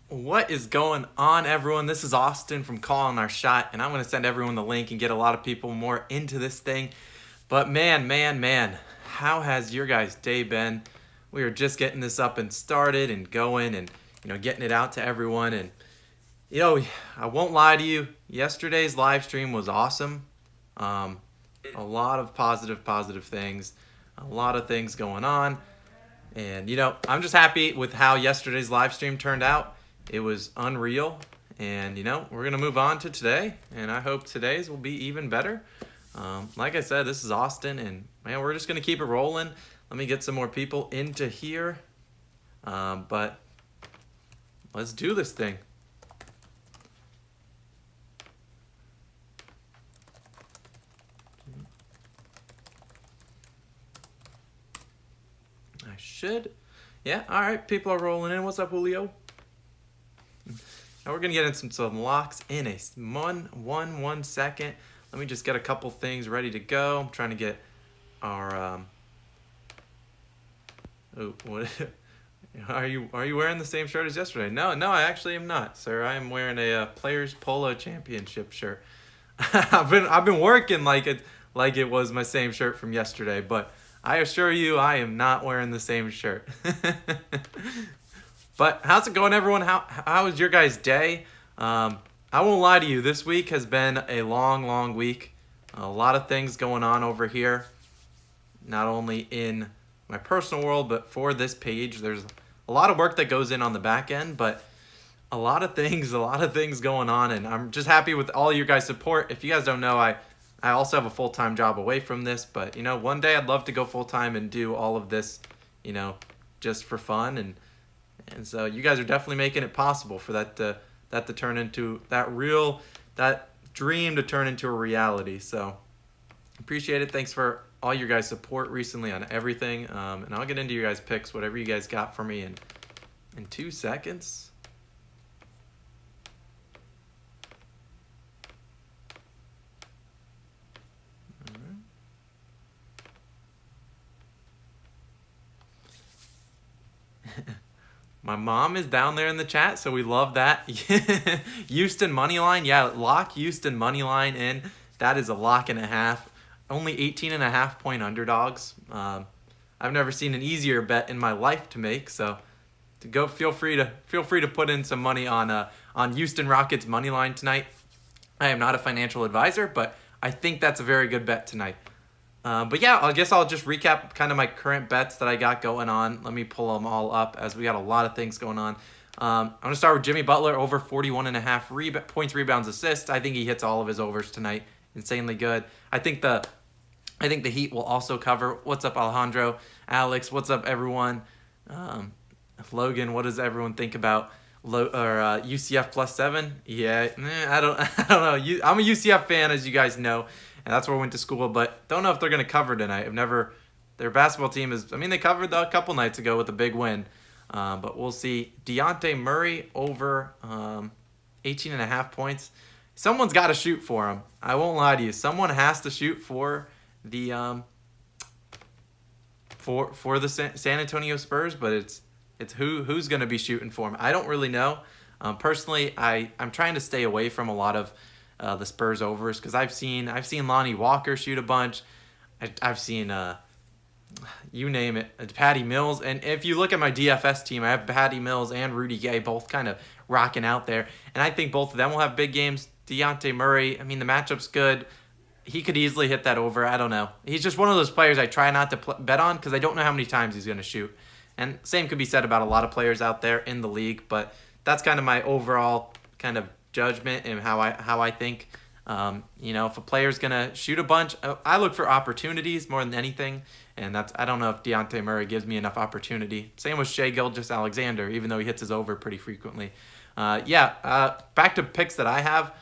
What is going on, everyone? This is Austin from Calling Our Shot, and I'm going to send everyone the link and get a lot of people more into this thing. But man, how has your guys' day been? We are just getting this up and started and going and, getting it out to everyone. And, I won't lie to you, yesterday's live stream was awesome. A lot of positive things, a lot of things going on. And, I'm just happy with how yesterday's live stream turned out. It was unreal. And, we're going to move on to today. And I hope today's will be even better. Like I said, this is Austin. And, man, we're just going to keep it rolling. Let me get some more people into here. But let's do this thing. I should. Yeah, all right. People are rolling in. What's up, Julio? Now we're going to get into some locks in a one second. Let me just get a couple things ready to go. I'm trying to get our... Oh, what... Are you wearing the same shirt as yesterday? No, I actually am not, sir. I am wearing a Players Polo Championship shirt. I've been working like it was my same shirt from yesterday, but I assure you I am not wearing the same shirt. But how's it going, everyone? How was your guys' day? I won't lie to you. This week has been a long week. A lot of things going on over here. Not only in my personal world, but for this page. There's a lot of work that goes in on the back end, but a lot of things going on. And I'm just happy with all your guys' support. If you guys don't know, I also have a full-time job away from this, but, one day I'd love to go full-time and do all of this, just for fun. And so you guys are definitely making it possible for that to turn into that dream to turn into a reality. So appreciate it. Thanks for all your guys' support recently on everything. And I'll get into your guys' picks, whatever you guys got for me in 2 seconds. My mom is down there in the chat, so we love that. Houston money line, yeah, lock Houston money line in. That is a lock and a half. Only 18.5 point underdogs. I've never seen an easier bet in my life to make. So feel free to put in some money on Houston Rockets money line tonight. I am not a financial advisor, but I think that's a very good bet tonight. But yeah, I guess I'll just recap kind of my current bets that I got going on. Let me pull them all up as we got a lot of things going on. I'm going to start with Jimmy Butler, over 41.5 points, rebounds, assists. I think he hits all of his overs tonight. Insanely good. I think the Heat will also cover. What's up, Alejandro? Alex, what's up, everyone? Logan, what does everyone think about UCF +7? Yeah, I don't know. I'm a UCF fan, as you guys know. And that's where I went to school, but don't know if they're going to cover tonight. Their basketball team they covered a couple nights ago with a big win. But we'll see. Dejounte Murray over 18.5 points. Someone's got to shoot for him. I won't lie to you. Someone has to shoot for the for the San Antonio Spurs, but it's who's going to be shooting for him. I don't really know. Personally, I'm trying to stay away from a lot of the Spurs overs, because I've seen Lonnie Walker shoot a bunch. I've seen you name it, Patty Mills. And if you look at my DFS team, I have Patty Mills and Rudy Gay both kind of rocking out there, and I think both of them will have big games. Dejounte Murray, I mean, the matchup's good. He could easily hit that over. I don't know. He's just one of those players I try not to bet on, because I don't know how many times he's going to shoot. And same could be said about a lot of players out there in the league, but that's kind of my overall kind of judgment and how I think. If a player's gonna shoot a bunch, I look for opportunities more than anything, and I don't know if Dejounte Murray gives me enough opportunity. Same with Shai Gilgeous-Alexander, even though he hits his over pretty frequently. Back to picks that I have.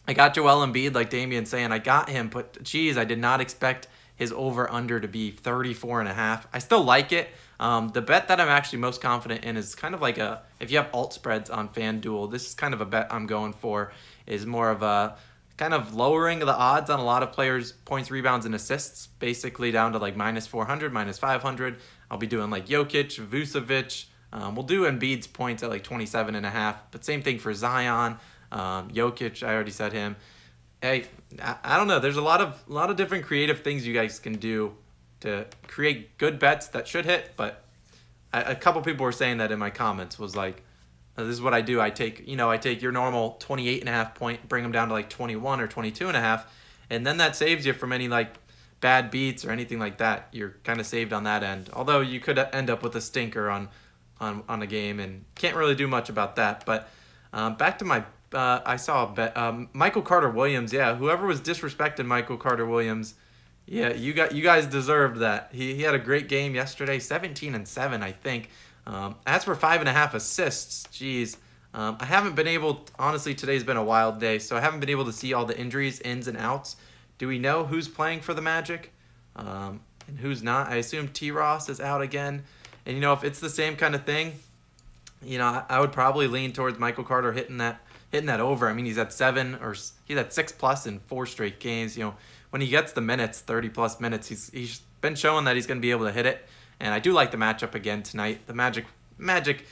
I got Joel Embiid, like Damian saying, I got him, but geez, I did not expect his over-under to be 34.5. I still like it. The bet that I'm actually most confident in is kind of like if you have alt spreads on FanDuel, this is kind of a bet I'm going for, is more of a kind of lowering the odds on a lot of players' points, rebounds, and assists, basically down to like -400, -500. I'll be doing like Jokic, Vucevic, We'll do Embiid's points at like 27.5, but same thing for Zion, Jokic. I already said him. Hey, I don't know. There's a lot of different creative things you guys can do to create good bets that should hit. But a couple people were saying that in my comments was like, this is what I do. I take your normal 28.5 point, bring them down to like 21 or 22.5, and then that saves you from any like bad beats or anything like that. You're kind of saved on that end. Although you could end up with a stinker on a game and can't really do much about that. But back to my, I saw a bet. Michael Carter Williams. Yeah, whoever was disrespecting Michael Carter Williams, yeah, you guys deserved that. He had a great game yesterday, 17 and 7, I think. As for 5.5 assists, geez, I haven't been able. Honestly, today's been a wild day, so I haven't been able to see all the injuries, ins and outs. Do we know who's playing for the Magic, and who's not? I assume T. Ross is out again. And if it's the same kind of thing, I would probably lean towards Michael Carter hitting that over. I mean, he's at 6 plus in 4 straight games. When he gets the minutes, 30 plus minutes, he's been showing that he's going to be able to hit it. And I do like the matchup again tonight. The Magic,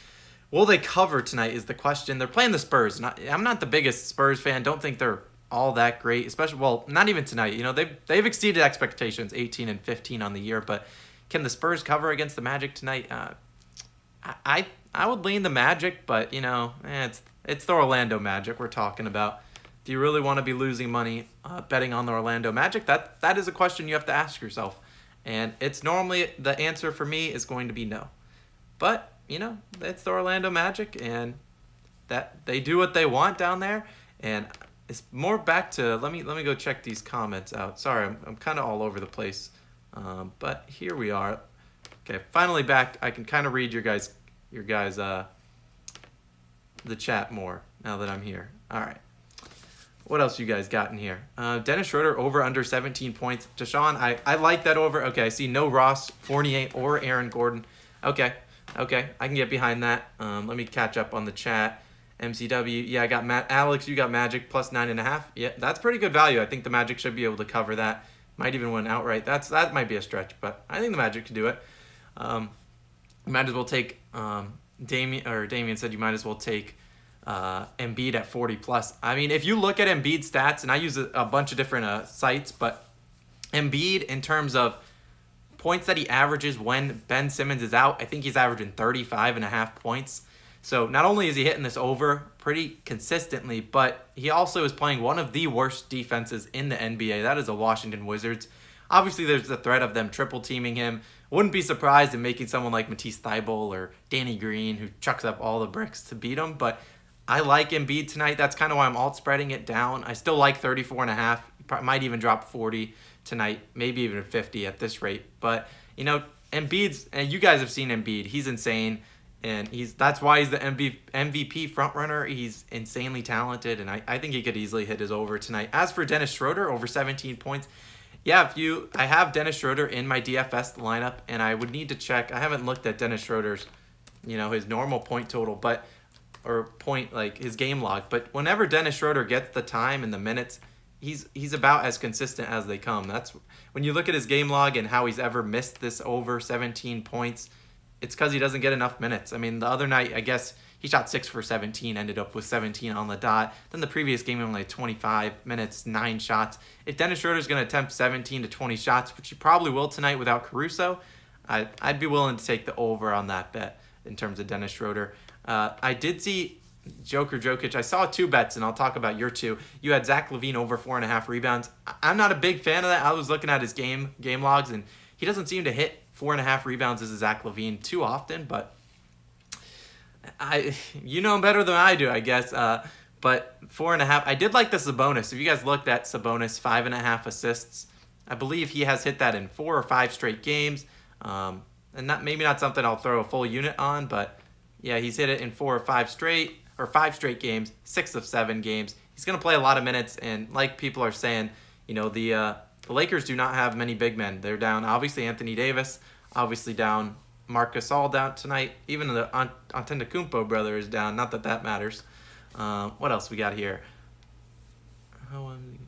will they cover tonight is the question. They're playing the Spurs. I'm not the biggest Spurs fan. Don't think they're all that great, especially, well, not even tonight. They've exceeded expectations, 18 and 15 on the year, but can the Spurs cover against the Magic tonight? I would lean the Magic, but it's the Orlando Magic we're talking about. Do you really want to be losing money betting on the Orlando Magic? That is a question you have to ask yourself, and it's normally the answer for me is going to be no. But it's the Orlando Magic, and that they do what they want down there, and it's more back to let me go check these comments out. Sorry, I'm kind of all over the place. But here we are. Okay, finally back. I can kind of read your guys the chat more now that I'm here. All right. What else you guys got in here? Dennis Schroeder over under 17 points. Deshaun, I like that over. Okay, I see no Ross, Fournier, or Aaron Gordon. Okay, I can get behind that. Let me catch up on the chat. MCW, yeah, I got Alex, you got Magic plus 9.5. Yeah, that's pretty good value. I think the Magic should be able to cover that. Might even win outright. That might be a stretch, but I think the Magic could do it. You might as well take Damien said you might as well take Embiid at 40 plus. I mean, if you look at Embiid's stats, and I use a bunch of different sites, but Embiid in terms of points that he averages when Ben Simmons is out, I think he's averaging 35.5 points. So not only is he hitting this over pretty consistently, but he also is playing one of the worst defenses in the NBA. That is the Washington Wizards. Obviously, there's the threat of them triple teaming him. Wouldn't be surprised in making someone like Matisse Thybulle or Danny Green, who chucks up all the bricks to beat him. But I like Embiid tonight. That's kind of why I'm alt spreading it down. I still like 34.5. Might even drop 40 tonight, maybe even 50 at this rate. But Embiid's, and you guys have seen Embiid. He's insane. And that's why he's the MVP frontrunner. He's insanely talented, and I think he could easily hit his over tonight. As for Dennis Schroeder, over 17 points. Yeah, I have Dennis Schroeder in my DFS lineup, and I would need to check. I haven't looked at Dennis Schroeder's, his normal point total, his game log. But whenever Dennis Schroeder gets the time and the minutes, he's about as consistent as they come. That's when you look at his game log and how he's ever missed this over 17 points. It's because he doesn't get enough minutes. I mean, the other night, I guess he shot 6 for 17, ended up with 17 on the dot. Then the previous game, only 25 minutes, 9 shots. If Dennis Schroeder's going to attempt 17 to 20 shots, which he probably will tonight without Caruso, I'd be willing to take the over on that bet in terms of Dennis Schroeder. I did see Jokic. I saw 2 bets, and I'll talk about your 2. You had Zach LaVine over 4.5 rebounds. I'm not a big fan of that. I was looking at his game logs, and he doesn't seem to hit 4.5 rebounds as a Zach LaVine too often, but him better than I do, I guess. But 4.5, I did like the Sabonis. If you guys looked at Sabonis, 5.5 assists, I believe he has hit that in 4 or 5 straight games. And maybe not something I'll throw a full unit on, but yeah, he's hit it in 4 or 5 straight games, 6 of 7 games. He's going to play a lot of minutes, and like people are saying, the Lakers do not have many big men. They're down, obviously, Anthony Davis, obviously down Marc Gasol down tonight. Even the Antetokounmpo brother is down. Not that matters. What else we got here? Logan,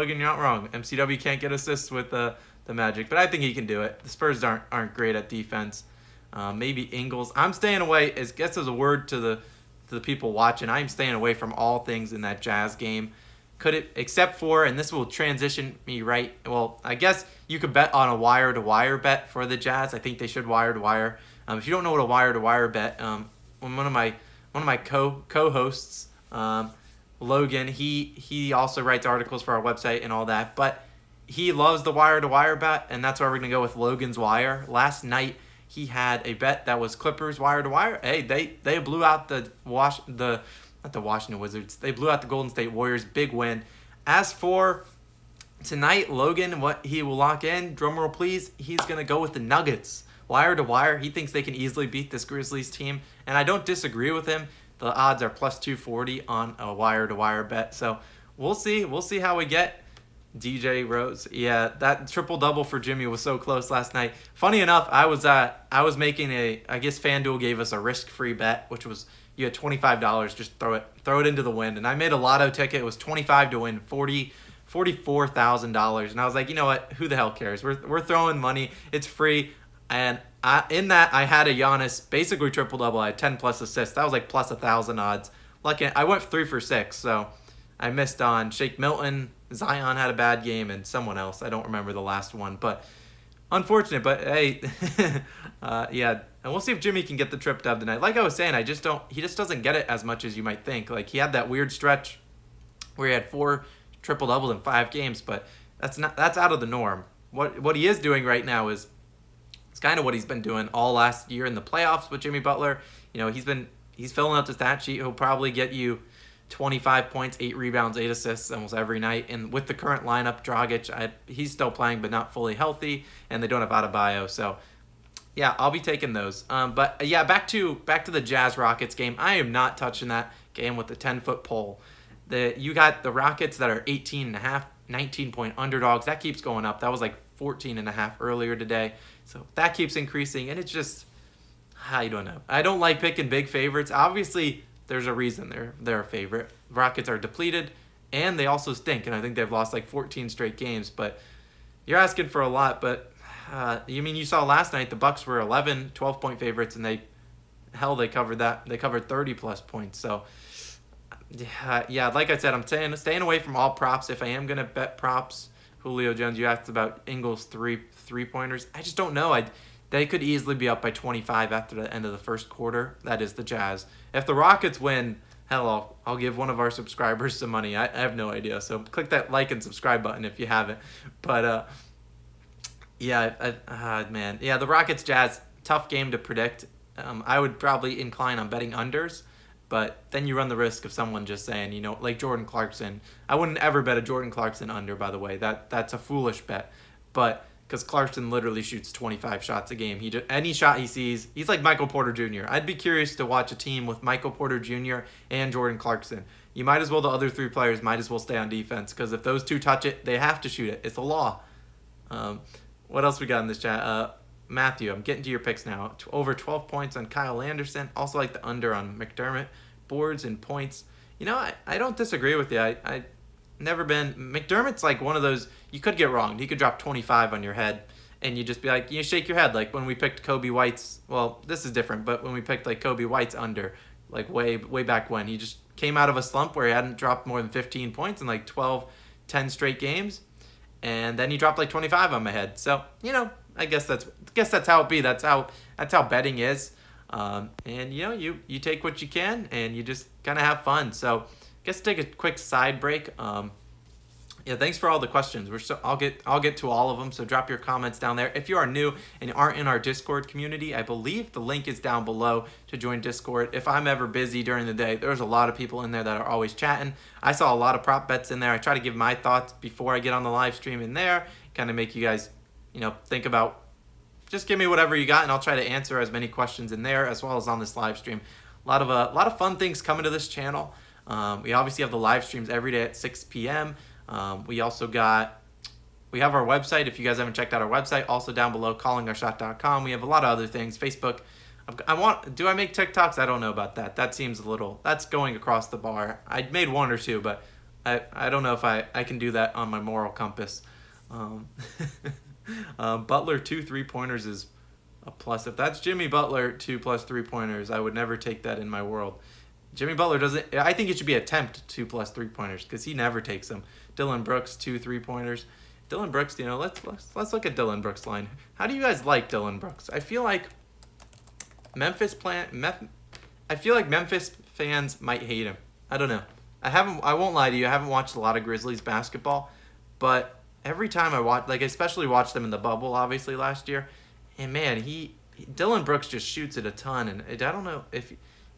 you're not wrong. MCW can't get assists with the Magic, but I think he can do it. The Spurs aren't great at defense. maybe Ingles. I'm staying away. As guess as a word to the people watching, I'm staying away from all things in that Jazz game. Could it, except for, and this will transition me right. Well, I guess you could bet on a wire to wire bet for the Jazz. I think they should wire to wire. If you don't know what a wire to wire bet, one of my co-hosts, Logan, he also writes articles for our website and all that, but he loves the wire to wire bet, and that's why we're gonna go with Logan's wire. Last night he had a bet that was Clippers wire to wire. Hey, they blew out not the Washington Wizards. They blew out the Golden State Warriors. Big win. As for tonight, Logan, what he will lock in, drumroll please, he's gonna go with the Nuggets. Wire to wire, he thinks they can easily beat this Grizzlies team, and I don't disagree with him. The odds are plus 240 on a wire to wire bet. So we'll see. We'll see how we get. DJ Rose. Yeah, that triple-double for Jimmy was so close last night. Funny enough, I was making I guess FanDuel gave us a risk-free bet, which was you had $25, just throw it into the wind. And I made a lotto ticket. It was 25 to win $44,000. And I was like, you know what? Who the hell cares? We're throwing money. It's free. And in that, I had a Giannis basically triple-double. I had 10 plus assists. That was like plus 1,000 odds. Lucky, I went 3 for 6, so I missed on Shake Milton. Zion had a bad game, and someone else. I don't remember the last one, but unfortunate. But hey, yeah, and we'll see if Jimmy can get the trip dub tonight. Like I was saying, he just doesn't get it as much as you might think. Like he had that weird stretch where he had 4 triple doubles in 5 games, but that's out of the norm. What he is doing right now is it's kind of what he's been doing all last year in the playoffs with Jimmy Butler. You know, he's filling out the stat sheet. He'll probably get you 25 points, 8 rebounds, 8 assists almost every night. And with the current lineup, Dragic, he's still playing but not fully healthy, and they don't have Adebayo. So, yeah, I'll be taking those. But yeah, back to the Jazz Rockets game. I am not touching that game with the 10-foot pole. You got the Rockets that are 18.5, 19-point underdogs. That keeps going up. That was like 14.5 earlier today. So that keeps increasing, and it's just, I don't know. I don't like picking big favorites. Obviously, there's a reason they're a favorite. Rockets are depleted, and they also stink, and I think they've lost like 14 straight games. But you're asking for a lot. But you saw last night the Bucks were 11, 12-point favorites, and they covered that. They covered 30-plus points. So yeah, like I said, I'm staying away from all props. If I am gonna bet props, Julio Jones, you asked about Ingles three-pointers. I just don't know. They could easily be up by 25 after the end of the first quarter. That is the Jazz. If the Rockets win, hell, I'll give one of our subscribers some money. I have no idea. So click that like and subscribe button if you haven't. But yeah, man, yeah, the Rockets Jazz, tough game to predict. I would probably incline on betting unders, but then you run the risk of someone just saying, like Jordan Clarkson. I wouldn't ever bet a Jordan Clarkson under, by the way. That's a foolish bet, but because Clarkson literally shoots 25 shots a game. Any shot he sees, he's like Michael Porter Jr. I'd be curious to watch a team with Michael Porter Jr. and Jordan Clarkson. The other 3 players might as well stay on defense, because if those 2 touch it, they have to shoot it. It's the law. What else we got in this chat? Matthew, I'm getting to your picks now. Over 12 points on Kyle Anderson. Also like the under on McDermott. Boards and points. I don't disagree with you. I never been. McDermott's like one of those, you could get wrong. He could drop 25 on your head, and you just be like, you shake your head. Like when we picked Kobe White's, well, this is different, but when we picked like Kobe White's under, like way back when, he just came out of a slump where he hadn't dropped more than 15 points in like 10 straight games, and then he dropped like 25 on my head. So, I guess that's how it be. That's how betting is. And you take what you can, and you just kind of have fun. So, guess take a quick side break. Yeah, thanks for all the questions. I'll get to all of them. So drop your comments down there. If you are new and aren't in our Discord community, I believe the link is down below to join Discord. If I'm ever busy during the day, there's a lot of people in there that are always chatting. I saw a lot of prop bets in there. I try to give my thoughts before I get on the live stream in there, kind of make you guys, think about. Just give me whatever you got, and I'll try to answer as many questions in there as well as on this live stream. A lot of fun things coming to this channel. We obviously have the live streams every day at 6 p.m. We have our website. If you guys haven't checked out our website, also down below, callingourshot.com. We have a lot of other things. Facebook. Do I make TikToks? I don't know about that. That seems that's going across the bar. I made 1 or 2, but I don't know if I can do that on my moral compass. Butler 2 3-pointers is a plus. If that's Jimmy Butler 2+ 3-pointers, I would never take that in my world. Jimmy Butler doesn't. I think it should be attempt 2+ 3-pointers because he never takes them. Dylan Brooks 2 3-pointers. Dylan Brooks, let's look at Dylan Brooks' line. How do you guys like Dylan Brooks? I feel like Memphis fans might hate him. I don't know. I won't lie to you. I haven't watched a lot of Grizzlies basketball, but every time I watch, like especially watched them in the bubble, obviously last year, and man, Dylan Brooks just shoots it a ton, and I don't know if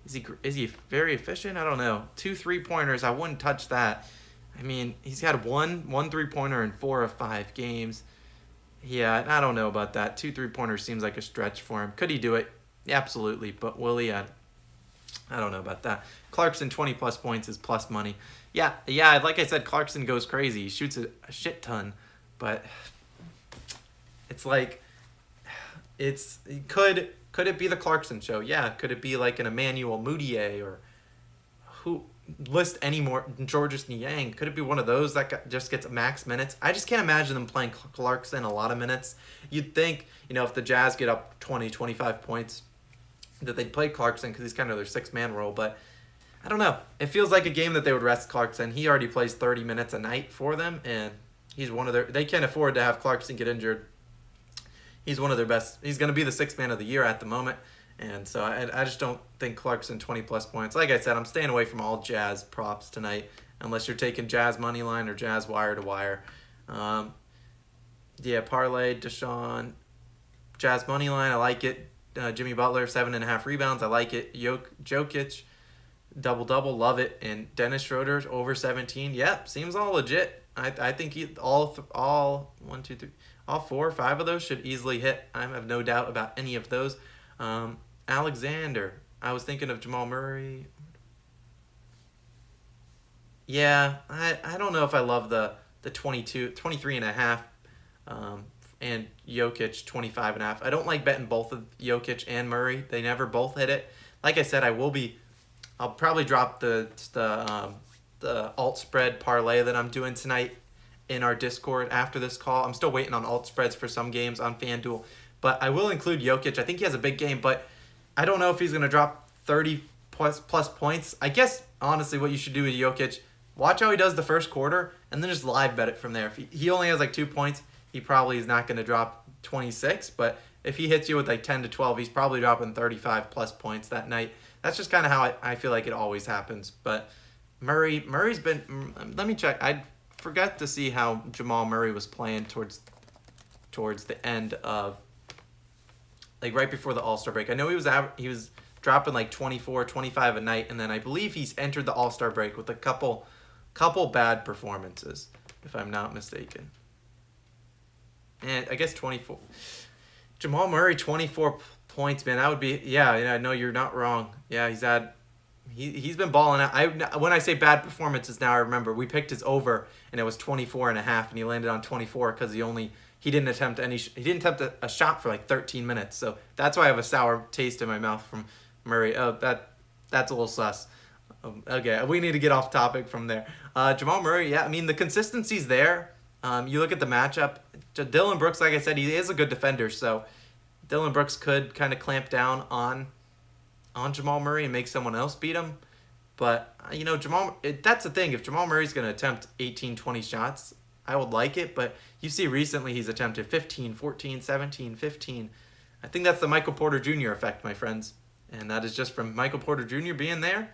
is he very efficient. I don't know. 2 3-pointers, I wouldn't touch that. I mean, he's had one 3-pointer in 4 of 5 games. Yeah, I don't know about that. 2 3-pointers seems like a stretch for him. Could he do it? Yeah, absolutely. But will he? I don't know about that. Clarkson 20+ points is plus money. Yeah. Like I said, Clarkson goes crazy. He shoots a shit ton, but it's like could it be the Clarkson show? Yeah. Could it be like an Emmanuel Mudiay or who? List any more, Georges Niang. Could it be one of those that just gets max minutes? I just can't imagine them playing Clarkson a lot of minutes. You'd think, if the Jazz get up 20, 25 points, that they'd play Clarkson because he's kind of their 6-man role. But I don't know. It feels like a game that they would rest Clarkson. He already plays 30 minutes a night for them, and he's one of they can't afford to have Clarkson get injured. He's one of their best. He's going to be the 6-man of the year at the moment. And so I just don't think Clarkson 20+ points. Like I said, I'm staying away from all Jazz props tonight unless you're taking Jazz money line or Jazz wire to wire. Parlay, Deshaun, Jazz money line. I like it. Jimmy Butler 7.5 rebounds. I like it. Jokic double, love it. And Dennis Schroeder over 17. Yep, seems all legit. I think all 4 or 5 of those should easily hit. I have no doubt about any of those. Alexander. I was thinking of Jamal Murray. Yeah, I don't know if I love the 23.5 and Jokic 25.5. I don't like betting both of Jokic and Murray. They never both hit it. Like I said, I'll probably drop the alt spread parlay that I'm doing tonight in our Discord after this call. I'm still waiting on alt spreads for some games on FanDuel. But I will include Jokic. I think he has a big game, but I don't know if he's going to drop 30+ points. I guess, honestly, what you should do with Jokic, watch how he does the first quarter, and then just live bet it from there. If he only has like 2 points, he probably is not going to drop 26. But if he hits you with like 10 to 12, he's probably dropping 35+ points that night. That's just kind of how I feel like it always happens. But Murray's been... Let me check. I forgot to see how Jamal Murray was playing towards the end of... like right before the All-Star break. I know he was dropping like 24, 25 a night, and then I believe he's entered the All-Star break with a couple bad performances, if I'm not mistaken. And I guess 24. Jamal Murray, 24 points, man. That would be, I know you're not wrong. Yeah, he's been balling out. When I say bad performances now, I remember we picked his over, and it was 24.5, and he landed on 24 because he didn't attempt a shot for like 13 minutes. So that's why I have a sour taste in my mouth from Murray. Oh, that's a little sus. Okay, we need to get off topic from there. Jamal Murray, yeah, I mean, the consistency's there. You look at the matchup. Dylan Brooks, like I said, he is a good defender. So Dylan Brooks could kind of clamp down on Jamal Murray and make someone else beat him. But, that's the thing. If Jamal Murray's going to attempt 18, 20 shots, I would like it, but you see recently he's attempted 15, 14, 17, 15. I think that's the Michael Porter Jr. effect, my friends. And that is just from Michael Porter Jr. being there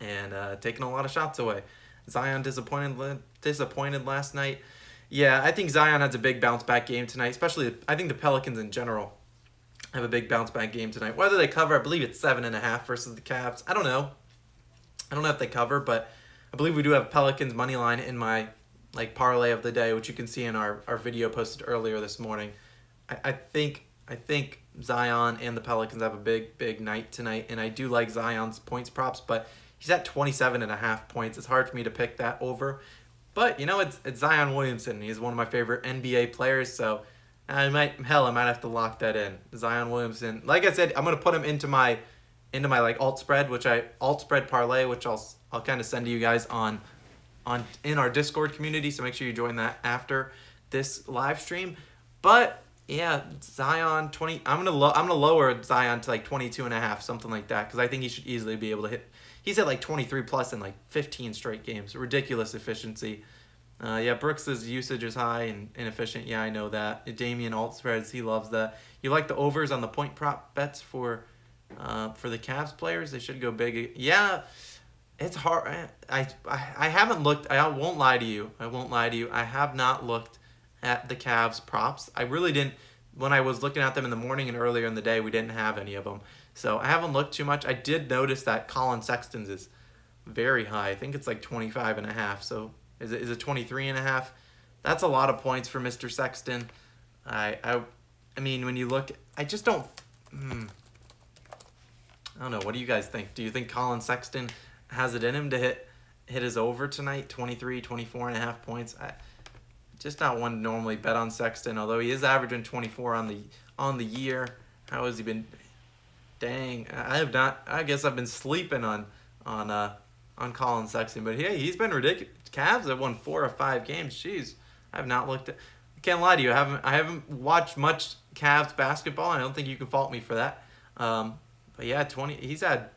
and taking a lot of shots away. Zion disappointed last night. Yeah, I think Zion has a big bounce-back game tonight, especially I think the Pelicans in general have a big bounce-back game tonight. Whether they cover, I believe it's 7.5 versus the Cavs. I don't know. I don't know if they cover, but I believe we do have Pelicans money line in my parlay of the day, which you can see in our video posted earlier this morning. I think Zion and the Pelicans have a big night tonight, and I do like Zion's points props, but he's at 27.5 points. It's hard for me to pick that over, but it's Zion Williamson. He's one of my favorite NBA players, so I might have to lock that in. Zion Williamson. Like I said, I'm gonna put him into my alt spread parlay, which I'll kind of send to you guys in our Discord community, so make sure you join that after this live stream. But Yeah, Zion 20. I'm gonna lower Zion to like 22.5, something like that, because I think he should easily be able to hit. He's at like 23 plus in like 15 straight games. Ridiculous efficiency. Yeah, Brooks's usage is high and inefficient. Yeah, I know that. Damian alt spreads, he loves that. You like the overs on the point prop bets for the Cavs players? They should go big. Yeah, it's hard. I haven't looked. I won't lie to you. I have not looked at the Cavs props. I really didn't. When I was looking at them in the morning and earlier in the day, we didn't have any of them. So I haven't looked too much. I did notice that Colin Sexton's is very high. I think it's like 25.5. So is it 23.5? That's a lot of points for Mr. Sexton. I mean, when you look, I just don't. I don't know. What do you guys think? Do you think Colin Sexton has it in him to hit his over tonight? 24.5 points. Just not one to normally bet on Sexton, although he is averaging 24 on the year. How has he been? Dang, I have not. I guess I've been sleeping on Colin Sexton, but hey, he's been ridiculous. Cavs have won 4 of 5 games. Jeez, I have not looked at. I can't lie to you. I haven't watched much Cavs basketball. I don't think you can fault me for that. But yeah, He's had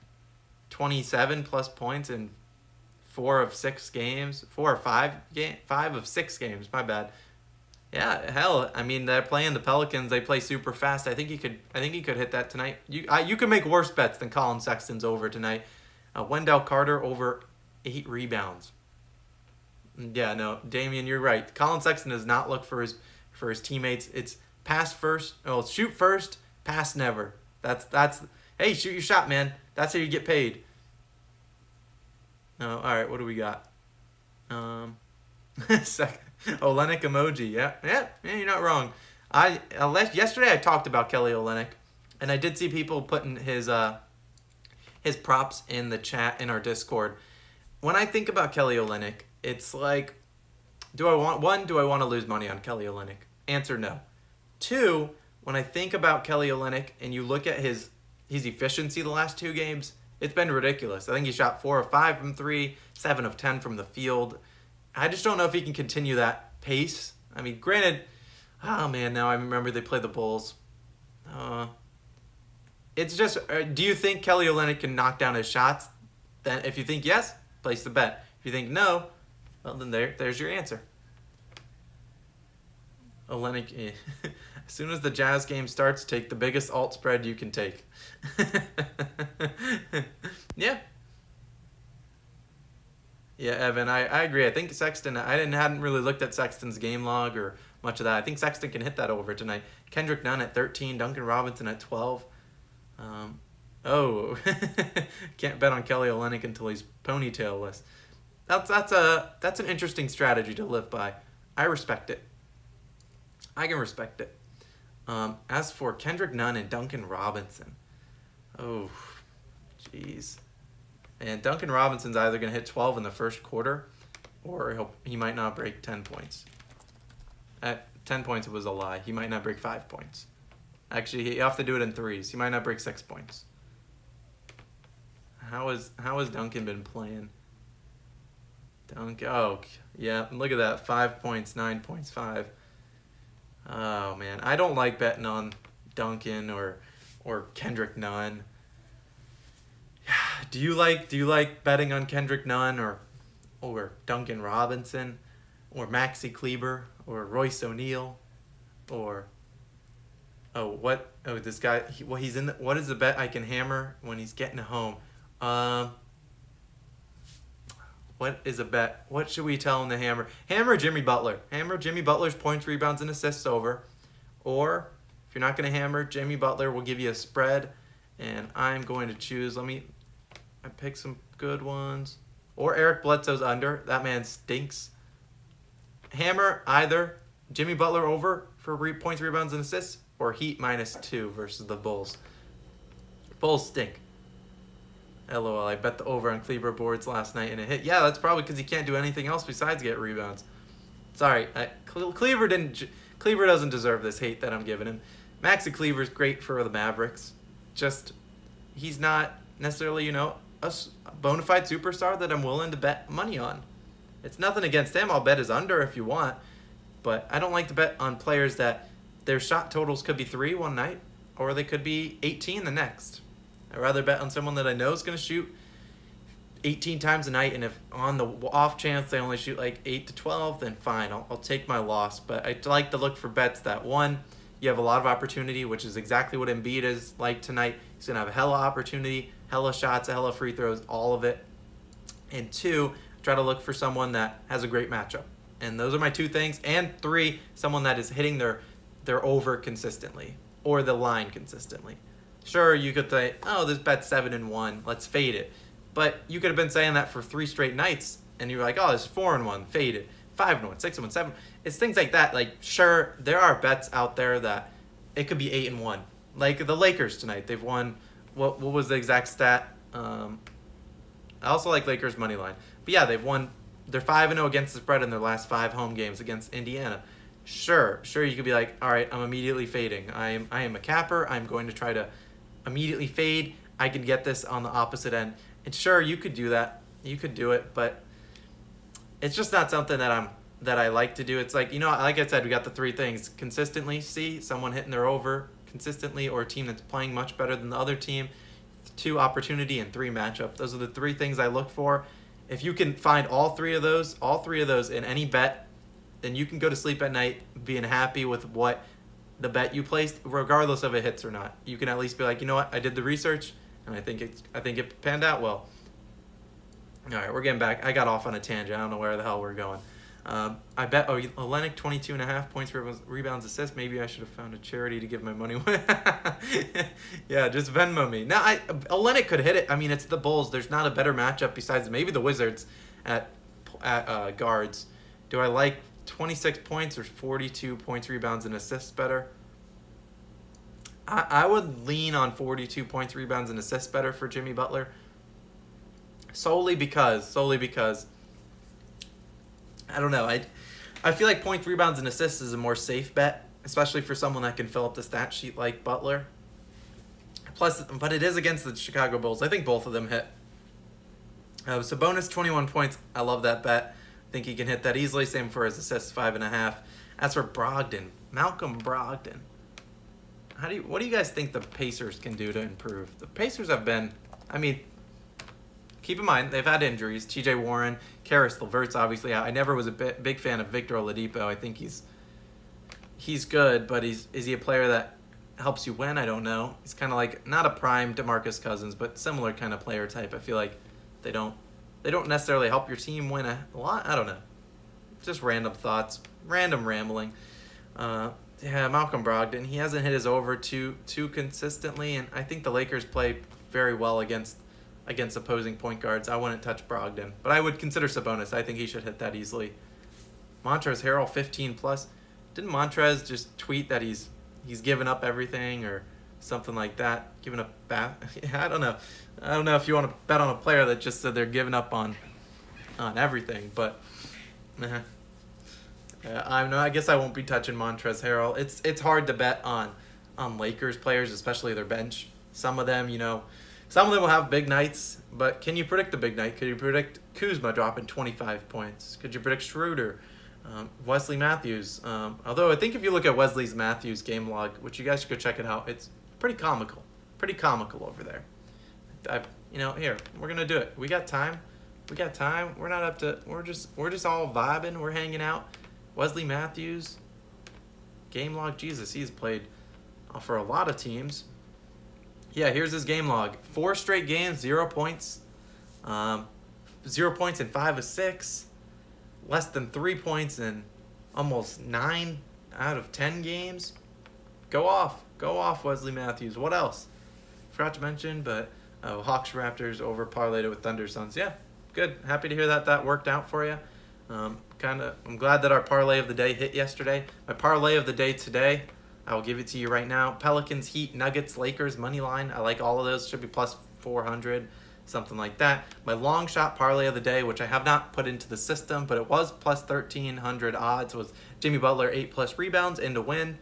27 plus points in 4 of 6 games. 5 of 6 games. My bad. Yeah, hell, I mean, they're playing the Pelicans. They play super fast. I think he could hit that tonight. You can make worse bets than Colin Sexton's over tonight. Wendell Carter over 8 rebounds. Yeah, no, Damian, you're right. Colin Sexton does not look for his teammates. It's pass first. Oh, shoot first, pass never. That's. Hey, shoot your shot, man. That's how you get paid. Oh, all right. What do we got? Second. Olynyk emoji. Yeah, you're not wrong. Yesterday I talked about Kelly Olynyk, and I did see people putting his props in the chat in our Discord. When I think about Kelly Olynyk, it's like, do I want to lose money on Kelly Olynyk? Answer no. 2, when I think about Kelly Olynyk and you look at his efficiency the last 2 games, it's been ridiculous. I think he shot 4 of 5 from 3, 7 of 10 from the field. I just don't know if he can continue that pace. I mean, granted, oh man, now I remember they play the Bulls. It's just, do you think Kelly Olynyk can knock down his shots? Then, if you think yes, place the bet. If you think no, well then there's your answer. Olynyk, as soon as the Jazz game starts, take the biggest alt spread you can take. Yeah. Yeah, Evan, I agree. I think Sexton, hadn't really looked at Sexton's game log or much of that. I think Sexton can hit that over tonight. Kendrick Nunn at 13, Duncan Robinson at 12. Can't bet on Kelly Olynyk until he's ponytail-less. That's an interesting strategy to live by. I respect it. I can respect it. As for Kendrick Nunn and Duncan Robinson, oh, jeez. And Duncan Robinson's either going to hit 12 in the first quarter, or he might not break 10 points. At 10 points, it was a lie. He might not break 5 points. Actually, you have to do it in threes. He might not break 6 points. How has Duncan been playing? Oh, yeah, look at that. 5 points, 9 points, 5. Oh, man. I don't like betting on Duncan or Kendrick Nunn. Do you like betting on Kendrick Nunn or Duncan Robinson or Maxi Kleber or Royce O'Neal or this guy he's in what is the bet I can hammer when he's getting home? What is a bet? What should we tell him to hammer? Hammer Jimmy Butler. Hammer Jimmy Butler's points, rebounds, and assists over. Or if you're not going to hammer, Jimmy Butler will give you a spread, and I'm going to choose. I pick some good ones. Or Eric Bledsoe's under. That man stinks. Hammer either Jimmy Butler over for points, rebounds, and assists, or Heat -2 versus the Bulls. Bulls stink. LOL, I bet the over on Kleber boards last night and it hit. Yeah, that's probably because he can't do anything else besides get rebounds. Sorry, Kleber doesn't deserve this hate that I'm giving him. Maxi Kleber's great for the Mavericks. Just, he's not necessarily, a bona fide superstar that I'm willing to bet money on. It's nothing against him. I'll bet his under if you want. But I don't like to bet on players that their shot totals could be 3 one night, or they could be 18 the next. I'd rather bet on someone that I know is going to shoot 18 times a night, and if on the off chance they only shoot like 8 to 12, then fine, I'll take my loss. But I like to look for bets that, one, you have a lot of opportunity, which is exactly what Embiid is like tonight. He's going to have a hella opportunity, hella shots, hella free throws, all of it. And two, try to look for someone that has a great matchup. And those are my two things. And three, someone that is hitting their over consistently, or the line consistently. Sure, you could say, oh, this bet's 7-1, let's fade it. But you could have been saying that for 3 straight nights, and you're like, oh, this is 4-1, fade it. 5-1, 6-1, 7. It's things like that. Like, sure, there are bets out there that it could be 8-1. Like the Lakers tonight, they've won. What was the exact stat? I also like Lakers money line. But yeah, they've won. They're 5-0 against the spread in their last 5 home games against Indiana. Sure, you could be like, all right, I'm immediately fading. I am a capper. I'm going to try to immediately fade. I can get this on the opposite end. And sure, you could do that. You could do it, but it's just not something that I like to do. It's like, like I said, we got the 3 things. Consistently see someone hitting their over consistently, or a team that's playing much better than the other team. 2, opportunity, and 3, matchup. Those are the 3 things I look for. If you can find all three of those in any bet, then you can go to sleep at night being happy with what the bet you placed, regardless of it hits or not. You can at least be like, you know what, I did the research, and I think it panned out well. All right, we're getting back. I got off on a tangent. I don't know where the hell we're going. I bet Olynyk 22.5 points, rebounds, assists. Maybe I should have found a charity to give my money away. Yeah, just Venmo me. Now, Olynyk could hit it. I mean, it's the Bulls. There's not a better matchup besides maybe the Wizards at guards. Do I like 26 points or 42 points, rebounds, and assists better? I would lean on 42 points, rebounds, and assists better for Jimmy Butler. Solely because I don't know. I feel like points, rebounds, and assists is a more safe bet, especially for someone that can fill up the stat sheet like Butler. Plus, but it is against the Chicago Bulls. I think both of them hit. Sabonis 21 points. I love that bet. I think he can hit that easily. Same for his assists, 5.5. As for Brogdon, Malcolm Brogdon. What do you guys think the Pacers can do to improve? The Pacers have been, keep in mind, they've had injuries. T.J. Warren, Karis LeVert's obviously out. I never was a big fan of Victor Oladipo. I think he's good, but is he a player that helps you win? I don't know. He's kind of like, not a prime DeMarcus Cousins, but similar kind of player type. I feel like they don't necessarily help your team win a lot. I don't know. Just random thoughts, random rambling. Yeah, Malcolm Brogdon, he hasn't hit his over too consistently, and I think the Lakers play very well against opposing point guards. I wouldn't touch Brogdon, but I would consider Sabonis. I think he should hit that easily. Montrezl Harrell 15+. Didn't Montrez just tweet that he's given up everything or something like that? Giving up I don't know. I don't know if you want to bet on a player that just said they're giving up on everything, but I guess I won't be touching Montrezl Harrell. It's hard to bet on Lakers players, especially their bench. Some of them will have big nights, but can you predict the big night? Could you predict Kuzma dropping 25 points? Could you predict Schroeder? Wesley Matthews. Although I think if you look at Wesley Matthews' game log, which you guys should go check it out, it's pretty comical. Pretty comical over there. Here, we're going to do it. We got time. We're not up to, we're just all vibing. We're hanging out. Wesley Matthews, game log. Jesus, he's played for a lot of teams. Yeah, here's his game log. 4 straight games, 0 points. 0 points in 5 of 6. Less than 3 points in almost 9 out of 10 games. Go off, Wesley Matthews. What else? Forgot to mention, but Hawks Raptors over parlayed it with Thunder Suns. Yeah, good. Happy to hear that worked out for you. I'm glad that our parlay of the day hit yesterday. My parlay of the day today, I will give it to you right now. Pelicans, Heat, Nuggets, Lakers, money line. I like all of those. Should be plus 400, something like that. My long shot parlay of the day, which I have not put into the system, but it was plus 1,300 odds, was Jimmy Butler 8+ rebounds in to win,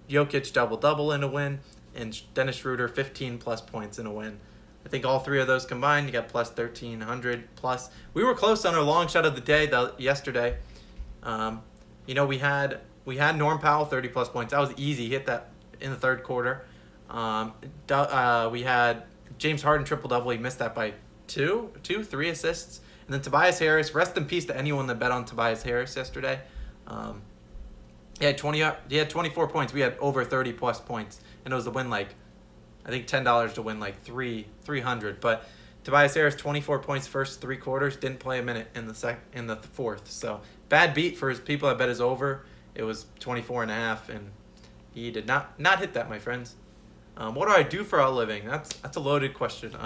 Jokic double in a win, and Dennis Schroeder 15+ points in a win. I think all 3 of those combined, you got plus 1,300 plus. We were close on our long shot of the day yesterday. We had we had Norm Powell 30-plus points. That was easy. He hit that in the third quarter. We had James Harden triple-double. He missed that by three assists. And then Tobias Harris, rest in peace to anyone that bet on Tobias Harris yesterday. He had 24 points. We had over 30-plus points. And it was to win I think $10 to win 300. But Tobias Harris, 24 points first 3 quarters, didn't play a minute in the fourth. So bad beat for his people that bet his over. It was 24.5, and he did not hit that, my friends. What do I do for a living? That's a loaded question.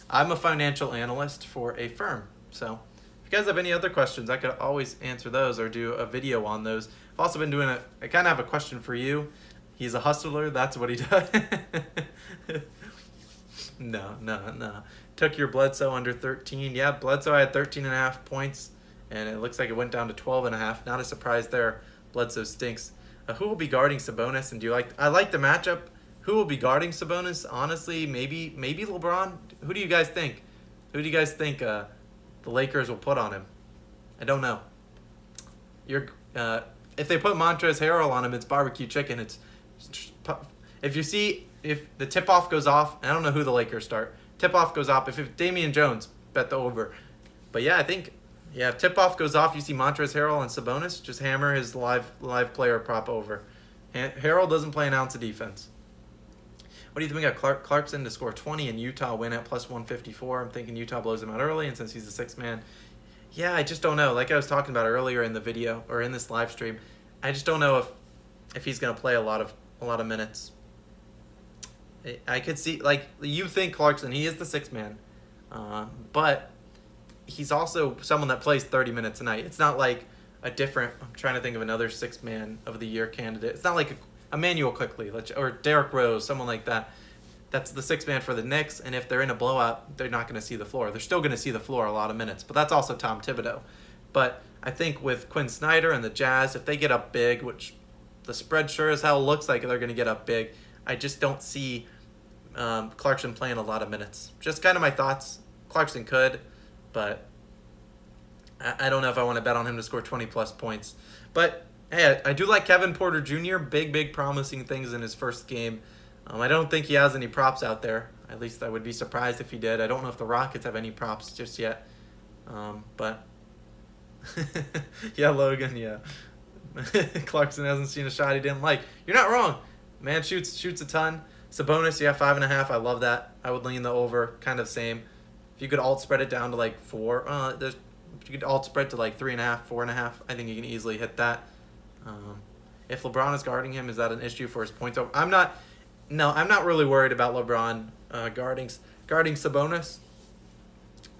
I'm a financial analyst for a firm. So if you guys have any other questions, I could always answer those or do a video on those. I've also been doing I kind of have a question for you. He's a hustler. That's what he does. No. Took your Bledsoe under 13. Yeah, Bledsoe had 13.5 points, and it looks like it went down to 12.5. Not a surprise there. Bledsoe stinks. Who will be guarding Sabonis? And do you like? I like the matchup. Who will be guarding Sabonis? Honestly, maybe LeBron. Who do you guys think? Who do you guys think the Lakers will put on him? I don't know. If they put Montrezl Harrell on him, it's barbecue chicken. If the tip-off goes off, I don't know who the Lakers start. Tip-off goes off. If Damian Jones, bet the over. But yeah, I think, if tip-off goes off, you see Montrezl Harrell and Sabonis, just hammer his live player prop over. Harrell doesn't play an ounce of defense. What do you think of Clarkson to score 20 and Utah win at plus 154? I'm thinking Utah blows him out early, and since he's the sixth man, yeah, I just don't know. Like I was talking about earlier in the video or in this live stream, I just don't know if he's going to play a lot of minutes. I could see, you think Clarkson, he is the sixth man, but he's also someone that plays 30 minutes a night. It's not like I'm trying to think of another sixth man of the year candidate. It's not like Emmanuel Quickley or Derrick Rose, someone like that. That's the sixth man for the Knicks, and if they're in a blowout, they're not going to see the floor. They're still going to see the floor a lot of minutes, but that's also Tom Thibodeau. But I think with Quinn Snyder and the Jazz, if they get up big, which the spread sure as hell looks like they're going to get up big, I just don't see Clarkson playing a lot of minutes. Just kind of my thoughts. Clarkson could, but I don't know if I want to bet on him to score 20-plus points. But, hey, I do like Kevin Porter Jr. Big promising things in his first game. I don't think he has any props out there. At least I would be surprised if he did. I don't know if the Rockets have any props just yet. But, yeah, Logan, yeah. Clarkson hasn't seen a shot he didn't like. You're not wrong. Man shoots a ton. Sabonis, 5.5. I love that. I would lean the over, kind of same. If you could alt spread it down to 4, if you could alt spread to 3.5, 4.5, I think you can easily hit that. If LeBron is guarding him, is that an issue for his points over? I'm not really worried about LeBron guarding Sabonis.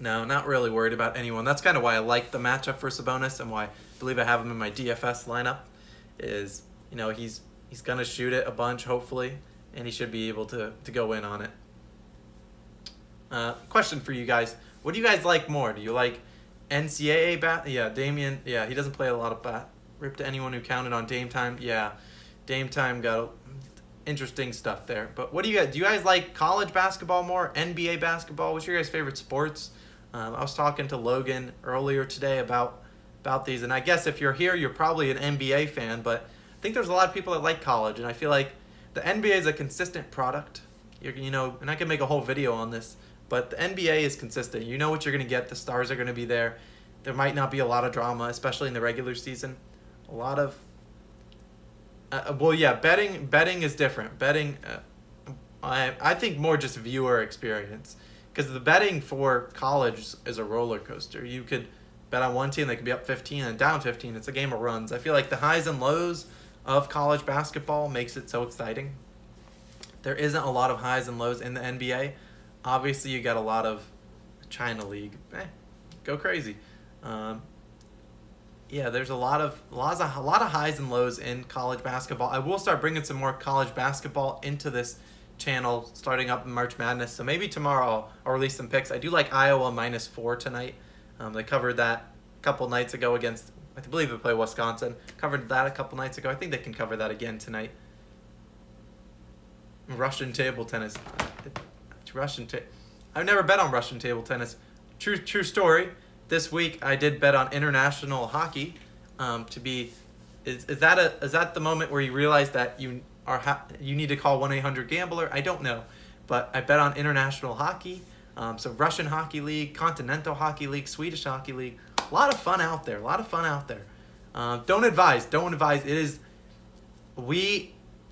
No, not really worried about anyone. That's kind of why I like the matchup for Sabonis and why I believe I have him in my DFS lineup. Is he's gonna shoot it a bunch hopefully, and he should be able to go in on it. Question for you guys: what do you guys like more? Do you like NCAA bat? Yeah, Damian. Yeah, he doesn't play a lot of bat. Rip to anyone who counted on Dame time. Yeah, Dame time got interesting stuff there. But what do you guys like college basketball more? NBA basketball? What's your guys' favorite sports? I was talking to Logan earlier today about these, and I guess if you're here, you're probably an NBA fan, but I think there's a lot of people that like college, and I feel like the NBA is a consistent product. And I can make a whole video on this, but the NBA is consistent. You know what you're going to get. The stars are going to be there. There might not be a lot of drama, especially in the regular season. A lot of betting is different. Betting, I think more just viewer experience, because the betting for college is a roller coaster. You could bet on one team, they could be up 15 and down 15. It's a game of runs. I feel like the highs and lows of college basketball makes it so exciting. There isn't a lot of highs and lows in the NBA. Obviously, you got a lot of China League. Go crazy. There's a lot of highs and lows in college basketball. I will start bringing some more college basketball into this channel starting up in March Madness. So maybe tomorrow I'll release some picks. I do like Iowa -4 tonight. They covered that a couple nights ago against, I believe they play Wisconsin. Covered that a couple nights ago. I think they can cover that again tonight. Russian table tennis. I've never bet on Russian table tennis. True story. This week I did bet on international hockey to be Is that the moment where you realize that you need to call 1-800-GAMBLER? I don't know, but I bet on international hockey, so Russian Hockey League, Continental Hockey League, Swedish Hockey League. A lot of fun out there. Don't advise. It is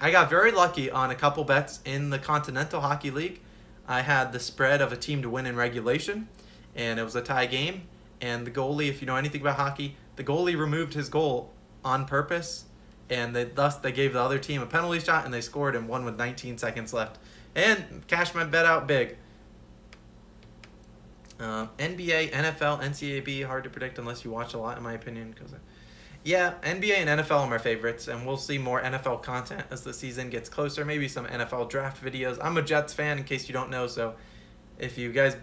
I got very lucky on a couple bets in the Continental Hockey League. I had the spread of a team to win in regulation, and it was a tie game. And the goalie, if you know anything about hockey, the goalie removed his goal on purpose, and thus they gave the other team a penalty shot, and they scored and won with 19 seconds left. And cashed my bet out big. NBA, NFL, NCAAB, hard to predict unless you watch a lot, in my opinion. Yeah, NBA and NFL are my favorites, and we'll see more NFL content as the season gets closer. Maybe some NFL draft videos. I'm a Jets fan, in case you don't know, so if you guys,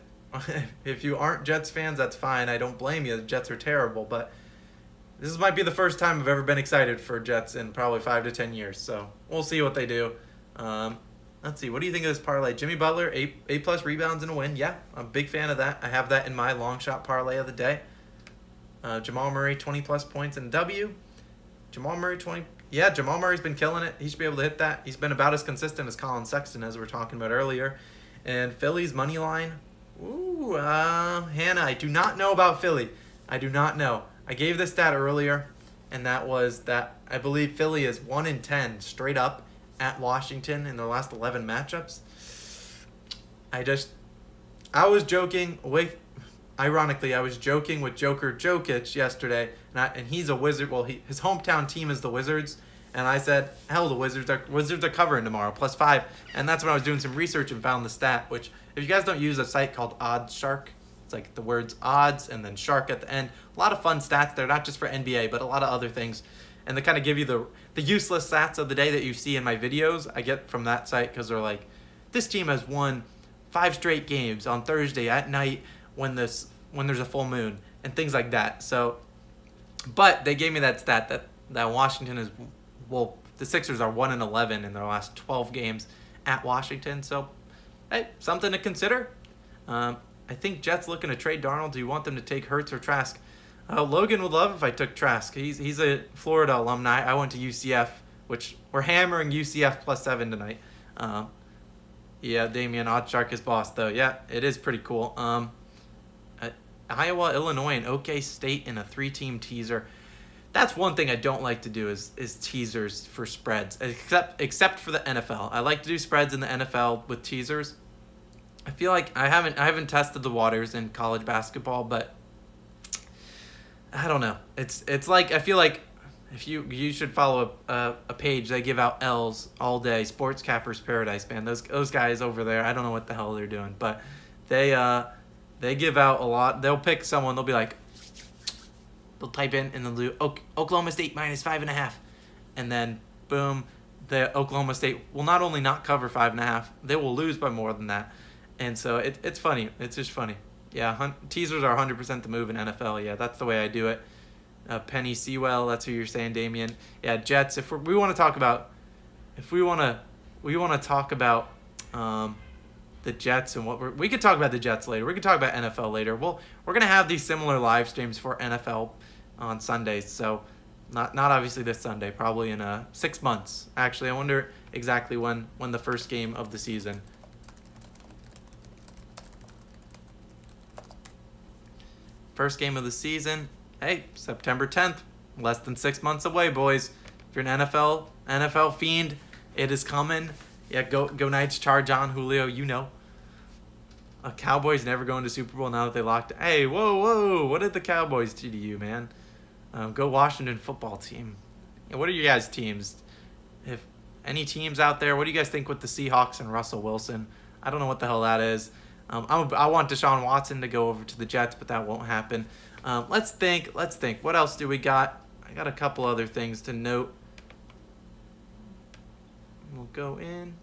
if you aren't Jets fans, that's fine. I don't blame you. The Jets are terrible, but this might be the first time I've ever been excited for Jets in probably 5 to 10 years, so we'll see what they do. Let's see. What do you think of this parlay? Jimmy Butler, 8+ rebounds and a win. Yeah, I'm a big fan of that. I have that in my long shot parlay of the day. Jamal Murray, 20+ points and W. Jamal Murray, 20. Yeah, Jamal Murray's been killing it. He should be able to hit that. He's been about as consistent as Colin Sexton, as we were talking about earlier. And Philly's money line. Ooh, Hannah, I do not know about Philly. I do not know. I gave this stat earlier, and that was that I believe Philly is 1-10 straight up at Washington in their last 11 matchups. Ironically, I was joking with Joker Jokic yesterday, and he's a Wizard. Well, his hometown team is the Wizards, and I said, hell, the Wizards are covering tomorrow, +5. And that's when I was doing some research and found the stat, which, if you guys don't use a site called Odds Shark, it's like the words odds and then shark at the end. A lot of fun stats there, not just for NBA, but a lot of other things. And they kind of give you the useless stats of the day that you see in my videos. I get from that site because they're like, this team has won 5 straight games on Thursday at night when there's a full moon and things like that. So, but they gave me that stat that Washington is, well, the Sixers are 1-11 in their last 12 games at Washington. So, hey, something to consider. I think Jets looking to trade Darnold. Do you want them to take Hurts or Trask? Logan would love if I took Trask. He's a Florida alumni. I went to UCF, which we're hammering UCF +7 tonight. Yeah, Damian Oddshark is boss, though. Yeah, it is pretty cool. Iowa, Illinois, and OK State in a 3-team teaser. That's one thing I don't like to do is teasers for spreads, except for the NFL. I like to do spreads in the NFL with teasers. I feel like I haven't tested the waters in college basketball, but I don't know. It's like, I feel like if you should follow a page. They give out L's all day. Sports Cappers Paradise, man. Those guys over there, I don't know what the hell they're doing, but they give out a lot. They'll pick someone. They'll be like, they'll type in and they'll do Oklahoma State -5.5, and then boom, the Oklahoma State will not only not cover 5.5, they will lose by more than that. And so it's funny. It's just funny. Yeah, teasers are 100% the move in NFL. Yeah, that's the way I do it. Penny Sewell, that's who you're saying, Damien. Yeah, Jets. If we want to talk about the Jets and we could talk about the Jets later. We could talk about NFL later. We're gonna have these similar live streams for NFL on Sundays. So not obviously this Sunday. Probably in 6 months. Actually, I wonder exactly when the first game of the season. First game of the season, hey, September 10th, less than 6 months away, boys. If you're an NFL fiend, it is coming. Yeah, go Knights, charge on, Julio, you know. Cowboys never going to Super Bowl now that they locked. Hey, whoa, what did the Cowboys do to you, man? Go Washington football team. Yeah, what are your guys' teams? If any teams out there, what do you guys think with the Seahawks and Russell Wilson? I don't know what the hell that is. I want Deshaun Watson to go over to the Jets, but that won't happen. Let's think. What else do we got? I got a couple other things to note. We'll go in.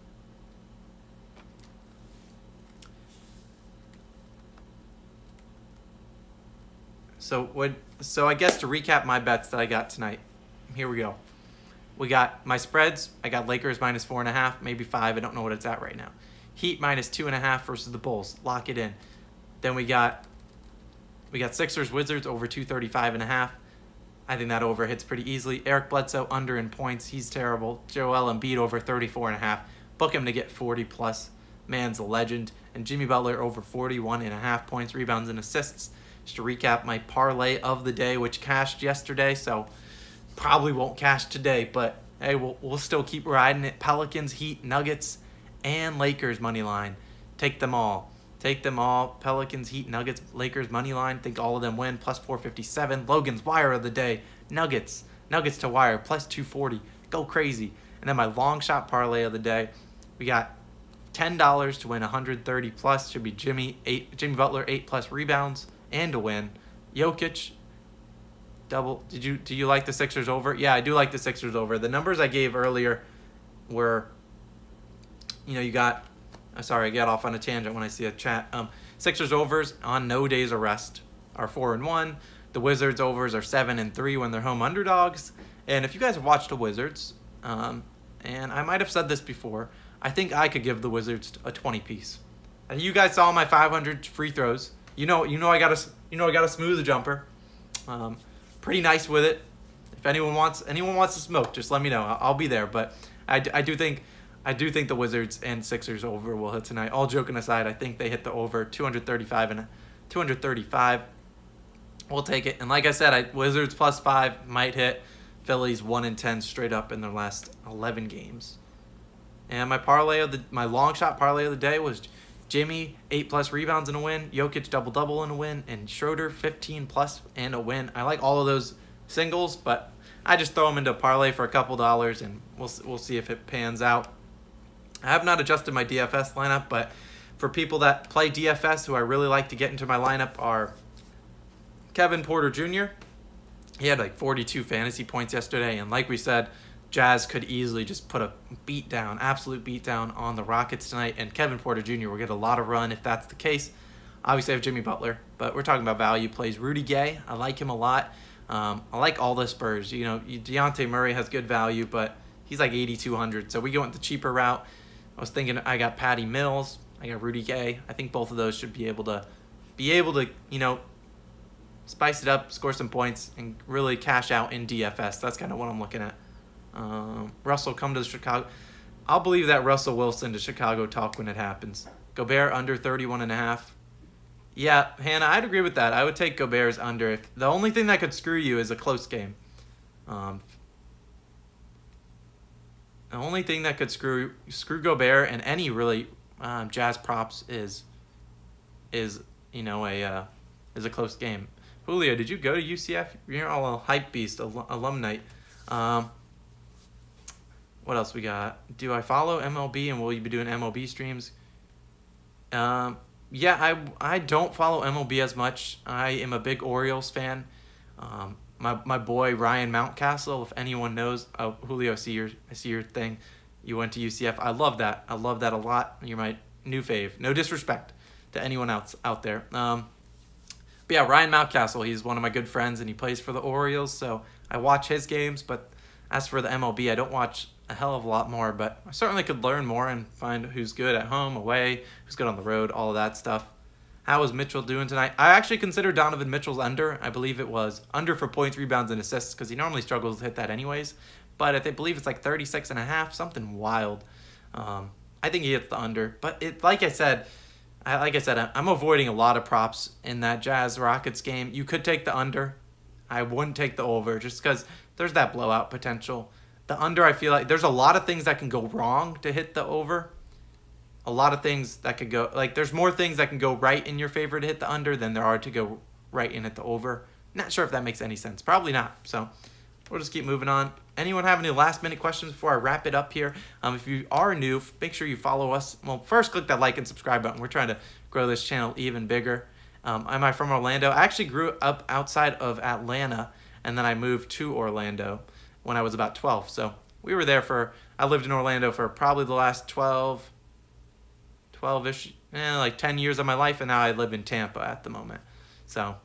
So I guess to recap my bets that I got tonight. Here we go. We got my spreads. I got Lakers -4.5, maybe 5. I don't know what it's at right now. Heat -2.5 versus the Bulls. Lock it in. Then we got Sixers Wizards over 235.5. I think that over hits pretty easily. Eric Bledsoe under in points. He's terrible. Joel Embiid over 34.5. Book him to get 40 plus. Man's a legend. And Jimmy Butler over 41.5 points, rebounds, and assists. Just to recap my parlay of the day, which cashed yesterday, so probably won't cash today. But hey, we'll still keep riding it. Pelicans, Heat, Nuggets, and Lakers money line. Take them all. Take them all. Pelicans, Heat, Nuggets, Lakers money line. Think all of them win. Plus 457. Logan's wire of the day. Nuggets to wire. Plus 240. Go crazy. And then my long shot parlay of the day. We got $10 to win 130 plus. Should be Jimmy Butler 8 plus rebounds and to win. Jokic double. Do you like the Sixers over? Yeah, I do like the Sixers over. The numbers I gave earlier were, you got. Sorry, I got off on a tangent when I see a chat. Sixers overs on no days of rest are 4-1. The Wizards overs are 7-3 when they're home underdogs. And if you guys have watched the Wizards, and I might have said this before, I think I could give the Wizards a 20-piece. You guys saw my 500 free throws. You know I got a smooth jumper. Pretty nice with it. If anyone wants to smoke, just let me know. I'll be there. But I do think the Wizards and Sixers over will hit tonight. All joking aside, I think they hit the over 235. We'll take it. And like I said, Wizards plus 5 might hit. Phillies 1-10 straight up in their last 11 games. And my long shot parlay of the day was Jimmy 8 plus rebounds and a win, Jokic double and a win, and Schroeder 15 plus and a win. I like all of those singles, but I just throw them into a parlay for a couple dollars, and we'll see if it pans out. I have not adjusted my DFS lineup, but for people that play DFS who I really like to get into my lineup are Kevin Porter Jr. He had like 42 fantasy points yesterday, and like we said, Jazz could easily just put a absolute beatdown on the Rockets tonight, and Kevin Porter Jr. will get a lot of run if that's the case. Obviously, I have Jimmy Butler, but we're talking about value plays. Rudy Gay, I like him a lot. I like all the Spurs. Dejounte Murray has good value, but he's like 8,200, so we went the cheaper route. I was thinking I got Patty Mills, I got Rudy Gay. I think both of those should be able to, spice it up, score some points, and really cash out in DFS. That's kind of what I'm looking at. Russell come to Chicago. I'll believe that Russell Wilson to Chicago talk when it happens. Gobert under 31.5. Yeah, Hannah, I'd agree with that. I would take Gobert's under. If the only thing that could screw you is a close game. The only thing that could screw Gobert and any really Jazz props is a close game. Julio, did you go to UCF? You're all a hype beast, alum night. What else we got? Do I follow MLB, and will you be doing MLB streams? Yeah, I don't follow MLB as much. I am a big Orioles fan. My boy Ryan Mountcastle, if anyone knows, Julio, I see your thing. You went to UCF. I love that. I love that a lot. You're my new fave. No disrespect to anyone else out there. But yeah, Ryan Mountcastle, he's one of my good friends, and he plays for the Orioles, so I watch his games. But as for the MLB, I don't watch a hell of a lot more, but I certainly could learn more and find who's good at home, away, who's good on the road, all of that stuff. How is Mitchell doing tonight? I actually consider Donovan Mitchell's under. I believe it was under for points, rebounds, and assists, because he normally struggles to hit that anyways. But I believe it's like 36.5, something wild. I think he hits the under. But like I said, I'm avoiding a lot of props in that Jazz Rockets game. You could take the under. I wouldn't take the over, just because there's that blowout potential. The under, I feel like there's a lot of things that can go wrong to hit the over. A lot of things that could go, there's more things that can go right in your favor to hit the under than there are to go right in at the over. Not sure if that makes any sense. Probably not. So we'll just keep moving on. Anyone have any last minute questions before I wrap it up here? If you are new, make sure you follow us. Well, first click that like and subscribe button. We're trying to grow this channel even bigger. Am I from Orlando? I actually grew up outside of Atlanta, and then I moved to Orlando when I was about 12. So I lived in Orlando for probably the last 12-ish, 10 years of my life, and now I live in Tampa at the moment. So,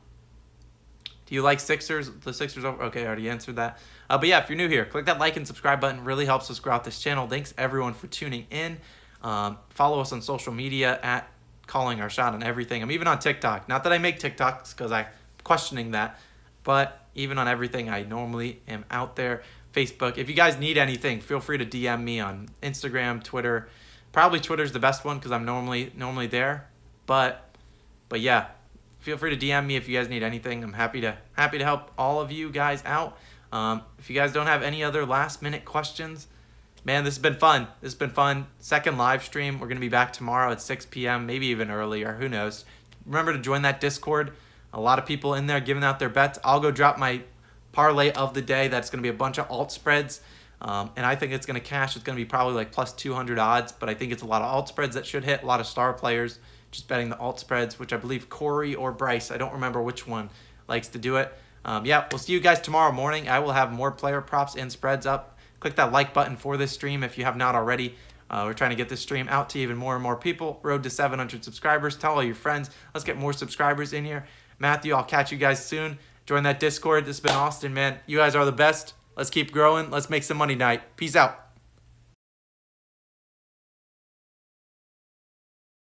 do you like Sixers? The Sixers over? Okay, I already answered that. But yeah, if you're new here, click that like and subscribe button. It really helps us grow out this channel. Thanks everyone for tuning in. Follow us on social media at Calling Our Shot on everything. I'm even on TikTok. Not that I make TikToks, because I'm questioning that. But even on everything, I normally am out there. Facebook. If you guys need anything, feel free to DM me on Instagram, Twitter. Probably Twitter's the best one because I'm normally there. But yeah, feel free to DM me if you guys need anything. I'm happy to help all of you guys out. If you guys don't have any other last minute questions, man, this has been fun. Second live stream. We're gonna be back tomorrow at 6 p.m. Maybe even earlier. Who knows? Remember to join that Discord. A lot of people in there giving out their bets. I'll go drop my parlay of the day. That's gonna be a bunch of alt spreads. And I think it's going to cash. It's going to be probably like plus 200 odds, but I think it's a lot of alt spreads that should hit, a lot of star players just betting the alt spreads, which I believe Corey or Bryce, I don't remember which one, likes to do it. Yeah, we'll see you guys tomorrow morning. I will have more player props and spreads up. Click that like button for this stream if you have not already. We're trying to get this stream out to even more and more people. Road to 700 subscribers. Tell all your friends. Let's get more subscribers in here. Matthew, I'll catch you guys soon. Join that Discord. This has been Austin, man. You guys are the best. Let's keep growing. Let's make some money tonight. Peace out.